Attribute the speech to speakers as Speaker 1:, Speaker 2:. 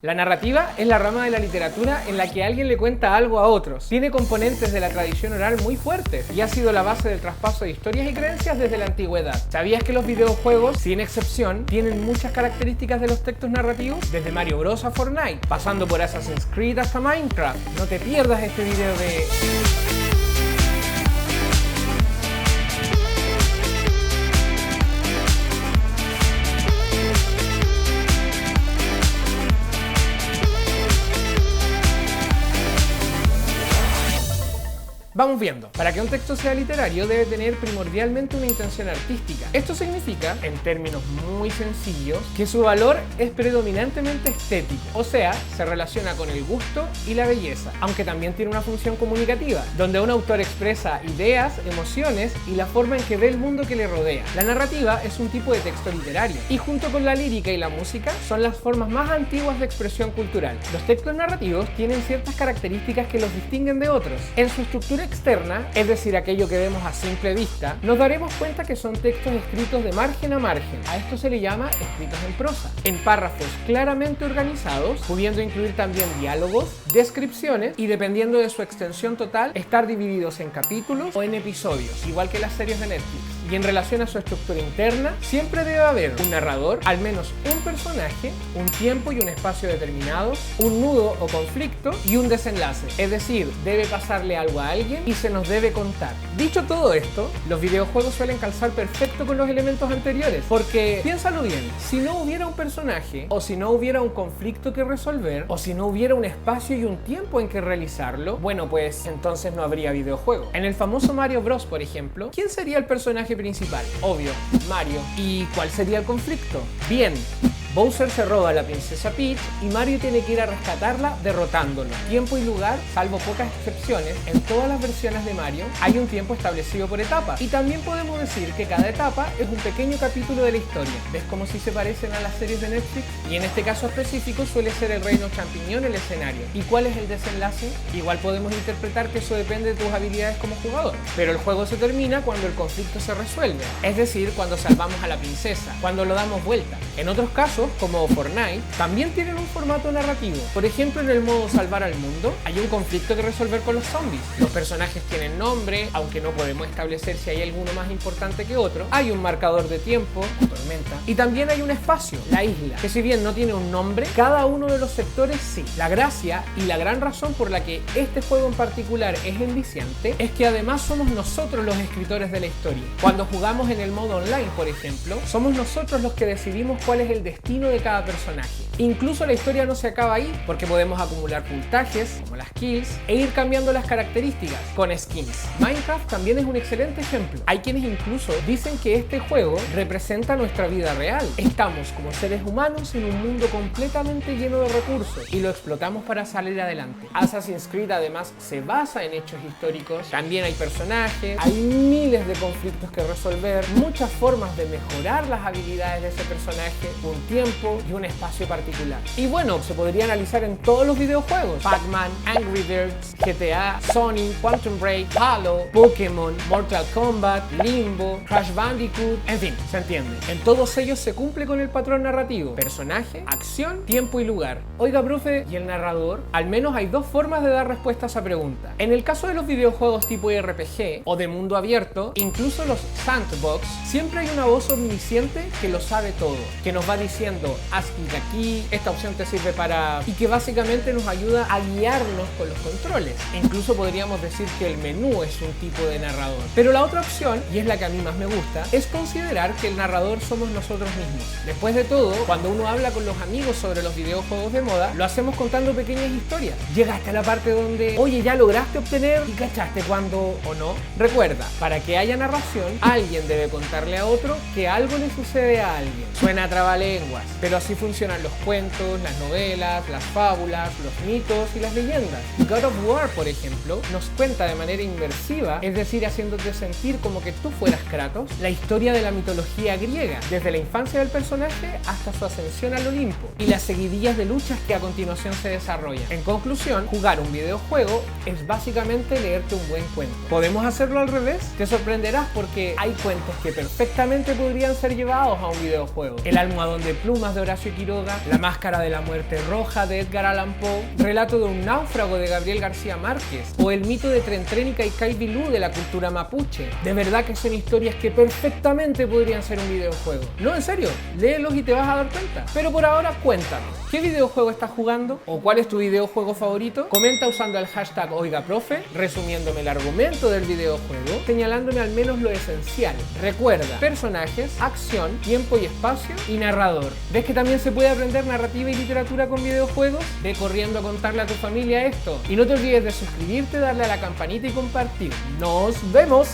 Speaker 1: La narrativa es la rama de la literatura en la que alguien le cuenta algo a otros. Tiene componentes de la tradición oral muy fuertes y ha sido la base del traspaso de historias y creencias desde la antigüedad. ¿Sabías que los videojuegos, sin excepción, tienen muchas características de los textos narrativos? Desde Mario Bros. A Fortnite, pasando por Assassin's Creed hasta Minecraft. No te pierdas este video de... Vamos viendo. Para que un texto sea literario debe tener primordialmente una intención artística. Esto significa, en términos muy sencillos, que su valor es predominantemente estético, o sea, se relaciona con el gusto y la belleza, aunque también tiene una función comunicativa, donde un autor expresa ideas, emociones y la forma en que ve el mundo que le rodea. La narrativa es un tipo de texto literario y junto con la lírica y la música son las formas más antiguas de expresión cultural. Los textos narrativos tienen ciertas características que los distinguen de otros. En su estructura externa, es decir, aquello que vemos a simple vista, nos daremos cuenta que son textos escritos de margen a margen. A esto se le llama escritos en prosa, en párrafos claramente organizados, pudiendo incluir también diálogos, descripciones y, dependiendo de su extensión total, estar divididos en capítulos o en episodios, igual que las series de Netflix. Y en relación a su estructura interna, siempre debe haber un narrador, al menos un personaje, un tiempo y un espacio determinados, un nudo o conflicto y un desenlace. Es decir, debe pasarle algo a alguien y se nos debe contar. Dicho todo esto, los videojuegos suelen calzar perfecto con los elementos anteriores, porque, piénsalo bien, si no hubiera un personaje, o si no hubiera un conflicto que resolver, o si no hubiera un espacio y un tiempo en que realizarlo, bueno, pues entonces no habría videojuego. En el famoso Mario Bros, por ejemplo, ¿quién sería el personaje principal? Obvio, Mario. ¿Y cuál sería el conflicto? Bien, Bowser se roba a la princesa Peach y Mario tiene que ir a rescatarla derrotándolo. Tiempo y lugar, salvo pocas excepciones, en todas las versiones de Mario hay un tiempo establecido por etapas. Y también podemos decir que cada etapa es un pequeño capítulo de la historia. ¿Ves cómo sí se parecen a las series de Netflix? Y en este caso específico suele ser el reino champiñón el escenario. ¿Y cuál es el desenlace? Igual podemos interpretar que eso depende de tus habilidades como jugador. Pero el juego se termina cuando el conflicto se resuelve. Es decir, cuando salvamos a la princesa, cuando lo damos vuelta. En otros casos, como Fortnite, también tienen un formato narrativo. Por ejemplo, en el modo salvar al mundo, hay un conflicto que resolver con los zombies. Los personajes tienen nombre, aunque no podemos establecer si hay alguno más importante que otro. Hay un marcador de tiempo, tormenta, y también hay un espacio, la isla, que si bien no tiene un nombre, cada uno de los sectores sí. La gracia y la gran razón por la que este juego en particular es enviciante es que además somos nosotros los escritores de la historia. Cuando jugamos en el modo online, por ejemplo, somos nosotros los que decidimos cuál es el destino de cada personaje. Incluso la historia no se acaba ahí, porque podemos acumular puntajes, como las kills, e ir cambiando las características con skins. Minecraft también es un excelente ejemplo. Hay quienes incluso dicen que este juego representa nuestra vida real. Estamos como seres humanos en un mundo completamente lleno de recursos y lo explotamos para salir adelante. Assassin's Creed además se basa en hechos históricos, también hay personajes, hay miles de conflictos que resolver, muchas formas de mejorar las habilidades de ese personaje, un tiempo y un espacio particular. Y bueno, se podría analizar en todos los videojuegos: Pac-Man, Angry Birds, GTA, Sonic, Quantum Break, Halo, Pokémon, Mortal Kombat, Limbo, Crash Bandicoot, en fin, se entiende. En todos ellos se cumple con el patrón narrativo: personaje, acción, tiempo y lugar. Oiga, profe, ¿y el narrador? Al menos hay dos formas de dar respuesta a esa pregunta. En el caso de los videojuegos tipo RPG o de mundo abierto, incluso los sandbox, siempre hay una voz omnisciente que lo sabe todo, que nos va diciendo: haz clic aquí, esta opción te sirve para... y que básicamente nos ayuda a guiarnos con los controles. E incluso podríamos decir que el menú es un tipo de narrador. Pero la otra opción, y es la que a mí más me gusta, es considerar que el narrador somos nosotros mismos. Después de todo, cuando uno habla con los amigos sobre los videojuegos de moda, lo hacemos contando pequeñas historias. Llegaste a la parte donde, oye, ya lograste obtener y cachaste cuando o no. Recuerda, para que haya narración, alguien debe contarle a otro que algo le sucede a alguien. Suena a trabalenguas, pero así funcionan los cuentos, las novelas, las fábulas, los mitos y las leyendas. God of War, por ejemplo, nos cuenta de manera inmersiva, es decir, haciéndote sentir como que tú fueras Kratos, la historia de la mitología griega, desde la infancia del personaje hasta su ascensión al Olimpo, y las seguidillas de luchas que a continuación se desarrollan. En conclusión, jugar un videojuego es básicamente leerte un buen cuento. ¿Podemos hacerlo al revés? Te sorprenderás porque hay cuentos que perfectamente podrían ser llevados a un videojuego. El almohadón de plumas de Horacio Quiroga, La máscara de la muerte roja de Edgar Allan Poe, Relato de un náufrago de Gabriel García Márquez o El mito de Trentrénica y Cai Bilú de la cultura mapuche. De verdad que son historias que perfectamente podrían ser un videojuego. No, en serio, léelos y te vas a dar cuenta. Pero por ahora cuéntame, ¿qué videojuego estás jugando? ¿O cuál es tu videojuego favorito? Comenta usando el hashtag OigaProfe, resumiéndome el argumento del videojuego, señalándome al menos lo esencial. Recuerda, personajes, acción, tiempo y espacio y narrador. ¿Ves que también se puede aprender narrativa y literatura con videojuegos? Ve corriendo a contarle a tu familia esto. Y no te olvides de suscribirte, darle a la campanita y compartir. ¡Nos vemos!